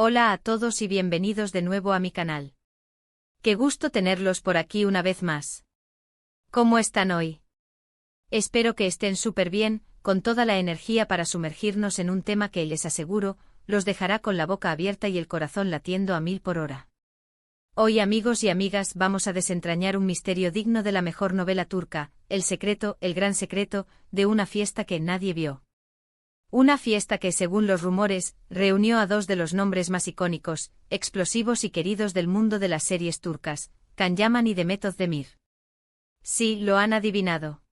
Hola a todos y bienvenidos de nuevo a mi canal. Qué gusto tenerlos por aquí una vez más. ¿Cómo están hoy? Espero que estén súper bien, con toda la energía para sumergirnos en un tema que, les aseguro, los dejará con la boca abierta y el corazón latiendo a 1000 por hora. Hoy, amigos y amigas, vamos a desentrañar un misterio digno de la mejor novela turca, el secreto, el gran secreto, de una fiesta que nadie vio. Una fiesta que, según los rumores, reunió a dos de los nombres más icónicos, explosivos y queridos del mundo de las series turcas, Can Yaman y Demet Özdemir. Sí, lo han adivinado.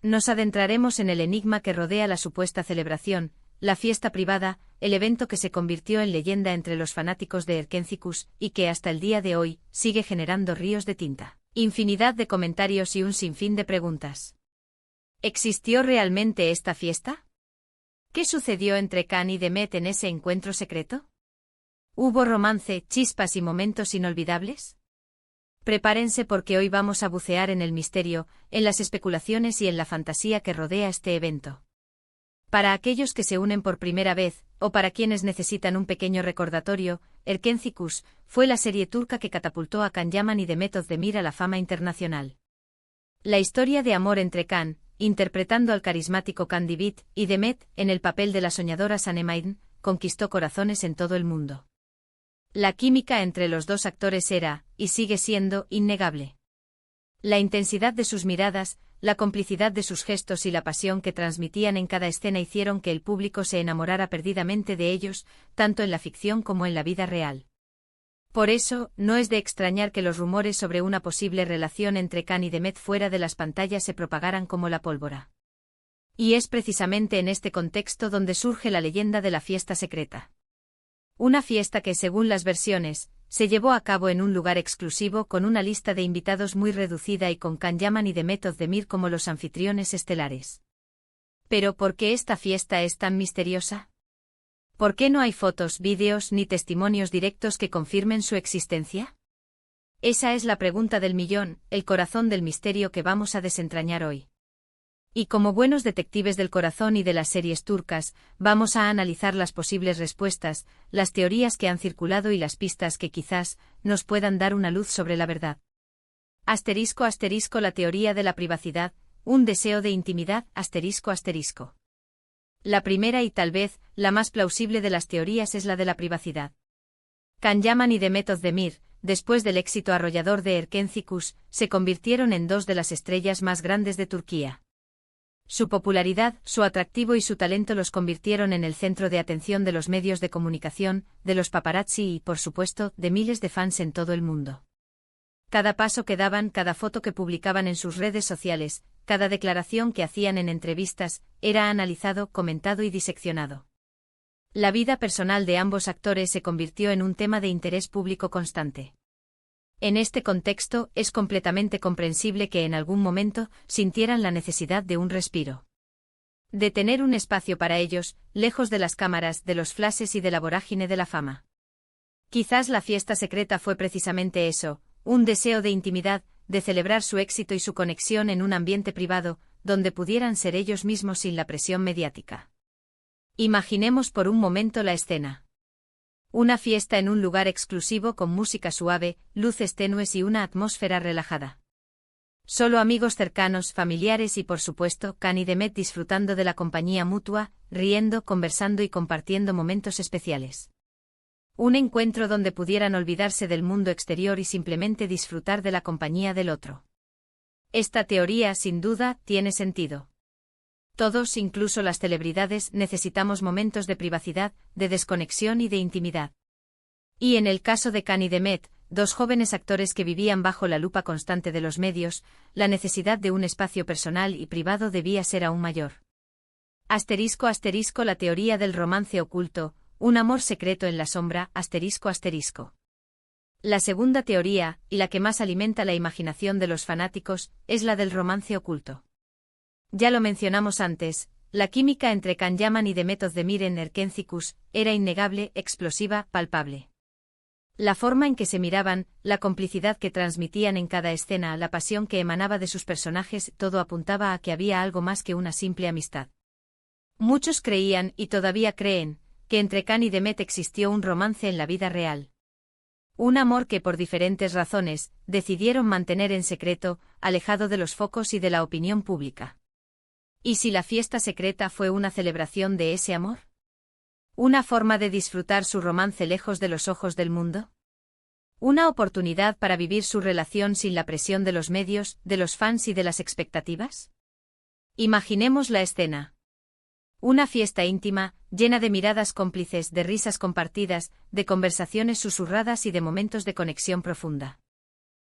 Nos adentraremos en el enigma que rodea la supuesta celebración, la fiesta privada, el evento que se convirtió en leyenda entre los fanáticos de Erkencikus y que hasta el día de hoy sigue generando ríos de tinta, infinidad de comentarios y un sinfín de preguntas. ¿Existió realmente esta fiesta? ¿Qué sucedió entre Can y Demet en ese encuentro secreto? ¿Hubo romance, chispas y momentos inolvidables? Prepárense porque hoy vamos a bucear en el misterio, en las especulaciones y en la fantasía que rodea este evento. Para aquellos que se unen por primera vez, o para quienes necesitan un pequeño recordatorio, Erkencikus fue la serie turca que catapultó a Can Yaman y Demet Özdemir a la fama internacional. La historia de amor entre Can, interpretando al carismático Can Divit, y Demet, en el papel de la soñadora Sanem, conquistó corazones en todo el mundo. La química entre los dos actores era, y sigue siendo, innegable. La intensidad de sus miradas, la complicidad de sus gestos y la pasión que transmitían en cada escena hicieron que el público se enamorara perdidamente de ellos, tanto en la ficción como en la vida real. Por eso, no es de extrañar que los rumores sobre una posible relación entre Can y Demet fuera de las pantallas se propagaran como la pólvora. Y es precisamente en este contexto donde surge la leyenda de la fiesta secreta. Una fiesta que, según las versiones, se llevó a cabo en un lugar exclusivo con una lista de invitados muy reducida y con Can Yaman y Demet Özdemir como los anfitriones estelares. Pero ¿por qué esta fiesta es tan misteriosa? ¿Por qué no hay fotos, vídeos ni testimonios directos que confirmen su existencia? Esa es la pregunta del millón, el corazón del misterio que vamos a desentrañar hoy. Y como buenos detectives del corazón y de las series turcas, vamos a analizar las posibles respuestas, las teorías que han circulado y las pistas que quizás nos puedan dar una luz sobre la verdad. Asterisco asterisco la teoría de la privacidad, un deseo de intimidad asterisco asterisco. La primera y tal vez la más plausible de las teorías es la de la privacidad. Can Yaman y Demet Özdemir, después del éxito arrollador de Erkencikus, se convirtieron en dos de las estrellas más grandes de Turquía. Su popularidad, su atractivo y su talento los convirtieron en el centro de atención de los medios de comunicación, de los paparazzi y, por supuesto, de miles de fans en todo el mundo. Cada paso que daban, cada foto que publicaban en sus redes sociales, cada declaración que hacían en entrevistas, era analizado, comentado y diseccionado. La vida personal de ambos actores se convirtió en un tema de interés público constante. En este contexto, es completamente comprensible que en algún momento sintieran la necesidad de un respiro. De tener un espacio para ellos, lejos de las cámaras, de los flashes y de la vorágine de la fama. Quizás la fiesta secreta fue precisamente eso, un deseo de intimidad, de celebrar su éxito y su conexión en un ambiente privado, donde pudieran ser ellos mismos sin la presión mediática. Imaginemos por un momento la escena. Una fiesta en un lugar exclusivo con música suave, luces tenues y una atmósfera relajada. Solo amigos cercanos, familiares y por supuesto Can y Demet disfrutando de la compañía mutua, riendo, conversando y compartiendo momentos especiales. Un encuentro donde pudieran olvidarse del mundo exterior y simplemente disfrutar de la compañía del otro. Esta teoría, sin duda, tiene sentido. Todos, incluso las celebridades, necesitamos momentos de privacidad, de desconexión y de intimidad. Y en el caso de Can y Demet, dos jóvenes actores que vivían bajo la lupa constante de los medios, la necesidad de un espacio personal y privado debía ser aún mayor. Asterisco asterisco la teoría del romance oculto, un amor secreto en la sombra, asterisco asterisco. La segunda teoría, y la que más alimenta la imaginación de los fanáticos, es la del romance oculto. Ya lo mencionamos antes, la química entre Can Yaman y Demet Özdemir en Erkencikus era innegable, explosiva, palpable. La forma en que se miraban, la complicidad que transmitían en cada escena, la pasión que emanaba de sus personajes, todo apuntaba a que había algo más que una simple amistad. Muchos creían, y todavía creen, que entre Khan y Demet existió un romance en la vida real. Un amor que por diferentes razones, decidieron mantener en secreto, alejado de los focos y de la opinión pública. ¿Y si la fiesta secreta fue una celebración de ese amor? ¿Una forma de disfrutar su romance lejos de los ojos del mundo? ¿Una oportunidad para vivir su relación sin la presión de los medios, de los fans y de las expectativas? Imaginemos la escena. Una fiesta íntima, llena de miradas cómplices, de risas compartidas, de conversaciones susurradas y de momentos de conexión profunda.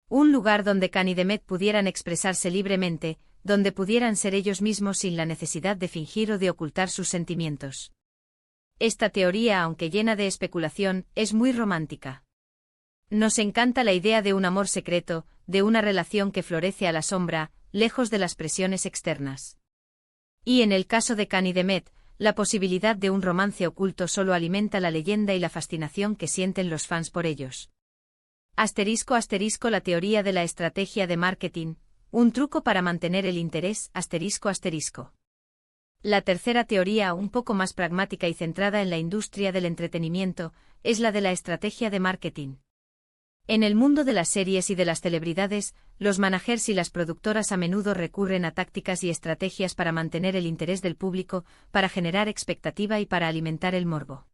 Un lugar donde Khan y Demet pudieran expresarse libremente, donde pudieran ser ellos mismos sin la necesidad de fingir o de ocultar sus sentimientos. Esta teoría, aunque llena de especulación, es muy romántica. Nos encanta la idea de un amor secreto, de una relación que florece a la sombra, lejos de las presiones externas. Y en el caso de Khan y Demet, la posibilidad de un romance oculto solo alimenta la leyenda y la fascinación que sienten los fans por ellos. *** La teoría de la estrategia de marketing, un truco para mantener el interés. ***. La tercera teoría, un poco más pragmática y centrada en la industria del entretenimiento, es la de la estrategia de marketing. En el mundo de las series y de las celebridades, los managers y las productoras a menudo recurren a tácticas y estrategias para mantener el interés del público, para generar expectativa y para alimentar el morbo.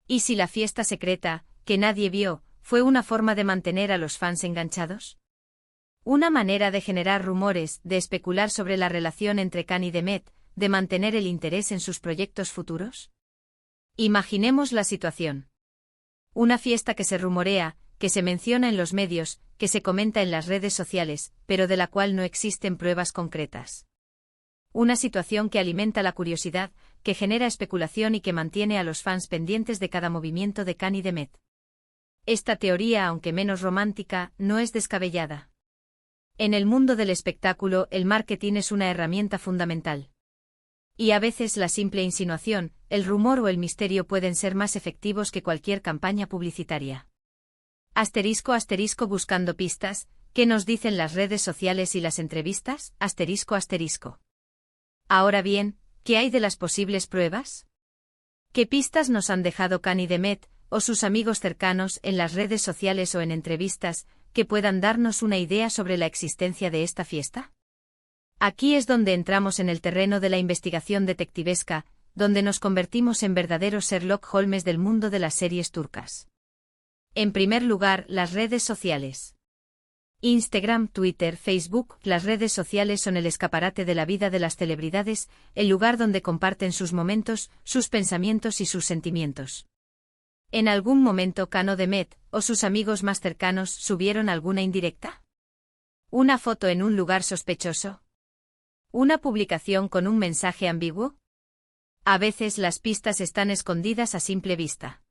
¿Y si la fiesta secreta, que nadie vio, fue una forma de mantener a los fans enganchados? Una manera de generar rumores, de especular sobre la relación entre Khan y Demet, de mantener el interés en sus proyectos futuros. Imaginemos la situación. Una fiesta que se rumorea, que se menciona en los medios, que se comenta en las redes sociales, pero de la cual no existen pruebas concretas. Una situación que alimenta la curiosidad, que genera especulación y que mantiene a los fans pendientes de cada movimiento de Khan y Demet. Esta teoría, aunque menos romántica, no es descabellada. En el mundo del espectáculo, el marketing es una herramienta fundamental. Y a veces la simple insinuación, el rumor o el misterio pueden ser más efectivos que cualquier campaña publicitaria. *** Buscando pistas, ¿qué nos dicen las redes sociales y las entrevistas? ***. Ahora bien, ¿qué hay de las posibles pruebas? ¿Qué pistas nos han dejado Khan y Demet, o sus amigos cercanos, en las redes sociales o en entrevistas, que puedan darnos una idea sobre la existencia de esta fiesta? Aquí es donde entramos en el terreno de la investigación detectivesca, donde nos convertimos en verdaderos Sherlock Holmes del mundo de las series turcas. En primer lugar, las redes sociales. Instagram, Twitter, Facebook. Las redes sociales son el escaparate de la vida de las celebridades, el lugar donde comparten sus momentos, sus pensamientos y sus sentimientos. ¿En algún momento Khan o Demet, o sus amigos más cercanos, subieron alguna indirecta? ¿Una foto en un lugar sospechoso? ¿Una publicación con un mensaje ambiguo? A veces las pistas están escondidas a simple vista.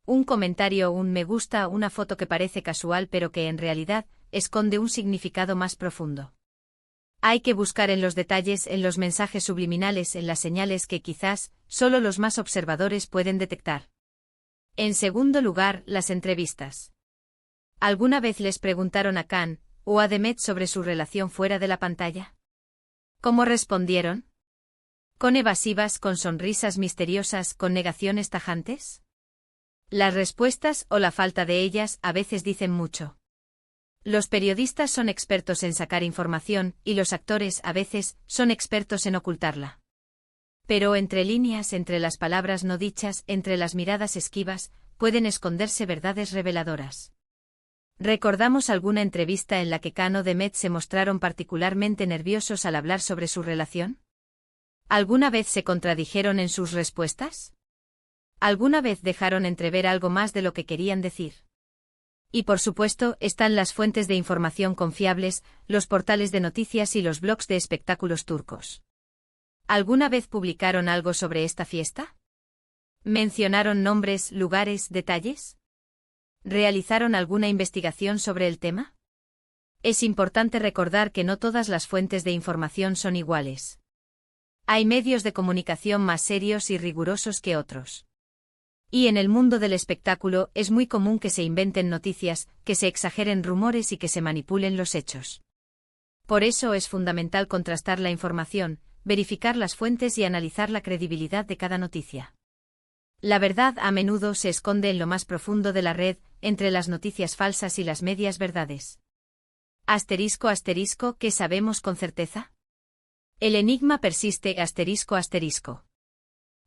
Un comentario, un me gusta, una foto que parece casual pero que en realidad esconde un significado más profundo. Hay que buscar en los detalles, en los mensajes subliminales, en las señales que quizás solo los más observadores pueden detectar. En segundo lugar, las entrevistas. ¿Alguna vez les preguntaron a Khan o a Demet sobre su relación fuera de la pantalla? ¿Cómo respondieron? ¿Con evasivas, con sonrisas misteriosas, con negaciones tajantes? Las respuestas, o la falta de ellas, a veces dicen mucho. Los periodistas son expertos en sacar información, y los actores, a veces, son expertos en ocultarla. Pero entre líneas, entre las palabras no dichas, entre las miradas esquivas, pueden esconderse verdades reveladoras. ¿Recordamos alguna entrevista en la que Khan o Demet se mostraron particularmente nerviosos al hablar sobre su relación? ¿Alguna vez se contradijeron en sus respuestas? ¿Alguna vez dejaron entrever algo más de lo que querían decir? Y por supuesto, están las fuentes de información confiables, los portales de noticias y los blogs de espectáculos turcos. ¿Alguna vez publicaron algo sobre esta fiesta? ¿Mencionaron nombres, lugares, detalles? ¿Realizaron alguna investigación sobre el tema? Es importante recordar que no todas las fuentes de información son iguales. Hay medios de comunicación más serios y rigurosos que otros. Y en el mundo del espectáculo es muy común que se inventen noticias, que se exageren rumores y que se manipulen los hechos. Por eso es fundamental contrastar la información, verificar las fuentes y analizar la credibilidad de cada noticia. La verdad a menudo se esconde en lo más profundo de la red, entre las noticias falsas y las medias verdades. Asterisco asterisco, ¿qué sabemos con certeza? El enigma persiste asterisco asterisco.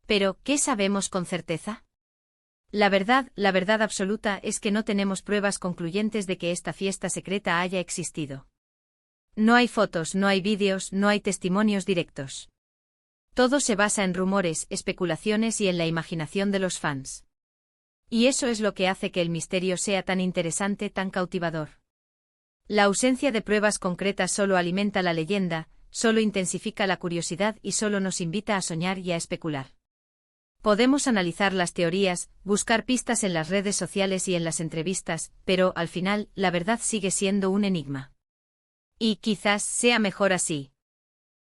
Pero, ¿qué sabemos con certeza? La verdad absoluta es que no tenemos pruebas concluyentes de que esta fiesta secreta haya existido. No hay fotos, no hay vídeos, no hay testimonios directos. Todo se basa en rumores, especulaciones y en la imaginación de los fans. Y eso es lo que hace que el misterio sea tan interesante, tan cautivador. La ausencia de pruebas concretas solo alimenta la leyenda, solo intensifica la curiosidad y solo nos invita a soñar y a especular. Podemos analizar las teorías, buscar pistas en las redes sociales y en las entrevistas, pero, al final, la verdad sigue siendo un enigma. Y quizás sea mejor así.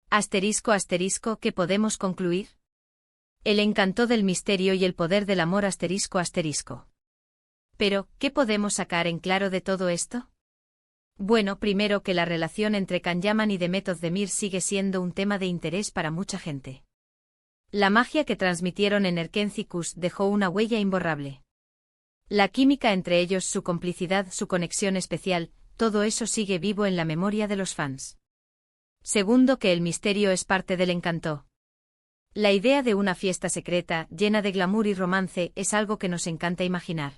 Asterisco asterisco, ¿qué podemos concluir? El encanto del misterio y el poder del amor asterisco asterisco. Pero, ¿qué podemos sacar en claro de todo esto? Bueno, primero que la relación entre Can Yaman y Demet Özdemir sigue siendo un tema de interés para mucha gente. La magia que transmitieron en Erkenci dejó una huella imborrable. La química entre ellos, su complicidad, su conexión especial, todo eso sigue vivo en la memoria de los fans. Segundo, que el misterio es parte del encanto. La idea de una fiesta secreta, llena de glamour y romance, es algo que nos encanta imaginar.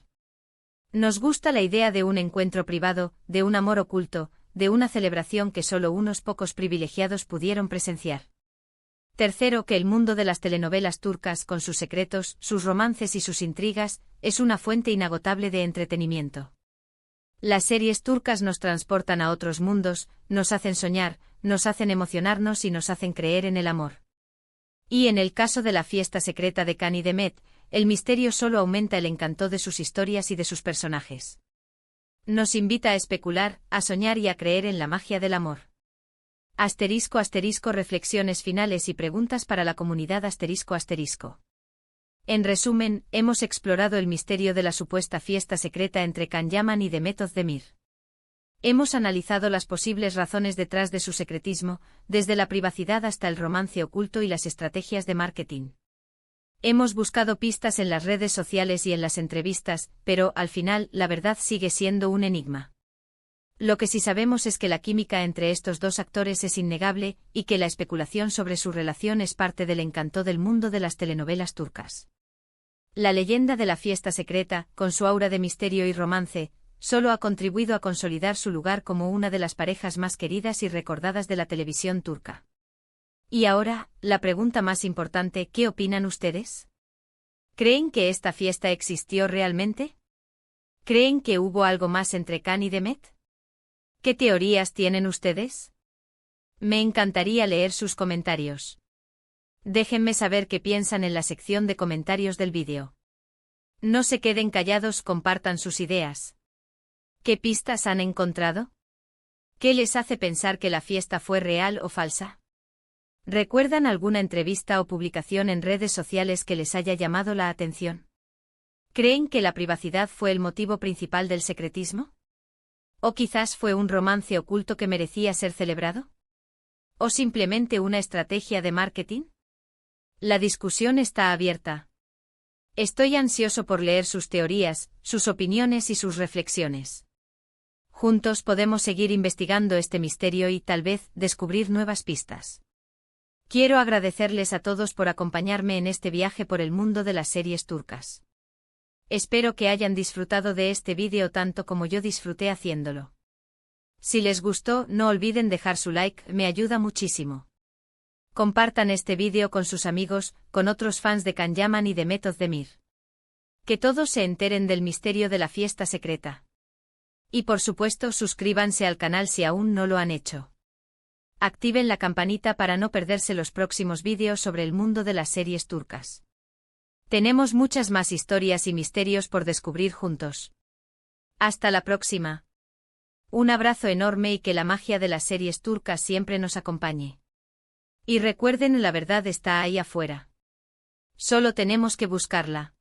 Nos gusta la idea de un encuentro privado, de un amor oculto, de una celebración que solo unos pocos privilegiados pudieron presenciar. Tercero, que el mundo de las telenovelas turcas, con sus secretos, sus romances y sus intrigas, es una fuente inagotable de entretenimiento. Las series turcas nos transportan a otros mundos, nos hacen soñar, nos hacen emocionarnos y nos hacen creer en el amor. Y en el caso de la fiesta secreta de Can y Demet, el misterio solo aumenta el encanto de sus historias y de sus personajes. Nos invita a especular, a soñar y a creer en la magia del amor. Asterisco asterisco, reflexiones finales y preguntas para la comunidad asterisco asterisco. En resumen, hemos explorado el misterio de la supuesta fiesta secreta entre Can Yaman y Demet Özdemir. Hemos analizado las posibles razones detrás de su secretismo, desde la privacidad hasta el romance oculto y las estrategias de marketing. Hemos buscado pistas en las redes sociales y en las entrevistas, pero, al final, la verdad sigue siendo un enigma. Lo que sí sabemos es que la química entre estos dos actores es innegable, y que la especulación sobre su relación es parte del encanto del mundo de las telenovelas turcas. La leyenda de la fiesta secreta, con su aura de misterio y romance, solo ha contribuido a consolidar su lugar como una de las parejas más queridas y recordadas de la televisión turca. Y ahora, la pregunta más importante, ¿qué opinan ustedes? ¿Creen que esta fiesta existió realmente? ¿Creen que hubo algo más entre Can y Demet? ¿Qué teorías tienen ustedes? Me encantaría leer sus comentarios. Déjenme saber qué piensan en la sección de comentarios del vídeo. No se queden callados, compartan sus ideas. ¿Qué pistas han encontrado? ¿Qué les hace pensar que la fiesta fue real o falsa? ¿Recuerdan alguna entrevista o publicación en redes sociales que les haya llamado la atención? ¿Creen que la privacidad fue el motivo principal del secretismo? ¿O quizás fue un romance oculto que merecía ser celebrado? ¿O simplemente una estrategia de marketing? La discusión está abierta. Estoy ansioso por leer sus teorías, sus opiniones y sus reflexiones. Juntos podemos seguir investigando este misterio y, tal vez, descubrir nuevas pistas. Quiero agradecerles a todos por acompañarme en este viaje por el mundo de las series turcas. Espero que hayan disfrutado de este vídeo tanto como yo disfruté haciéndolo. Si les gustó, no olviden dejar su like, me ayuda muchísimo. Compartan este vídeo con sus amigos, con otros fans de Can Yaman y Demet Özdemir. Que todos se enteren del misterio de la fiesta secreta. Y por supuesto, suscríbanse al canal si aún no lo han hecho. Activen la campanita para no perderse los próximos vídeos sobre el mundo de las series turcas. Tenemos muchas más historias y misterios por descubrir juntos. Hasta la próxima. Un abrazo enorme y que la magia de las series turcas siempre nos acompañe. Y recuerden, la verdad está ahí afuera. Solo tenemos que buscarla.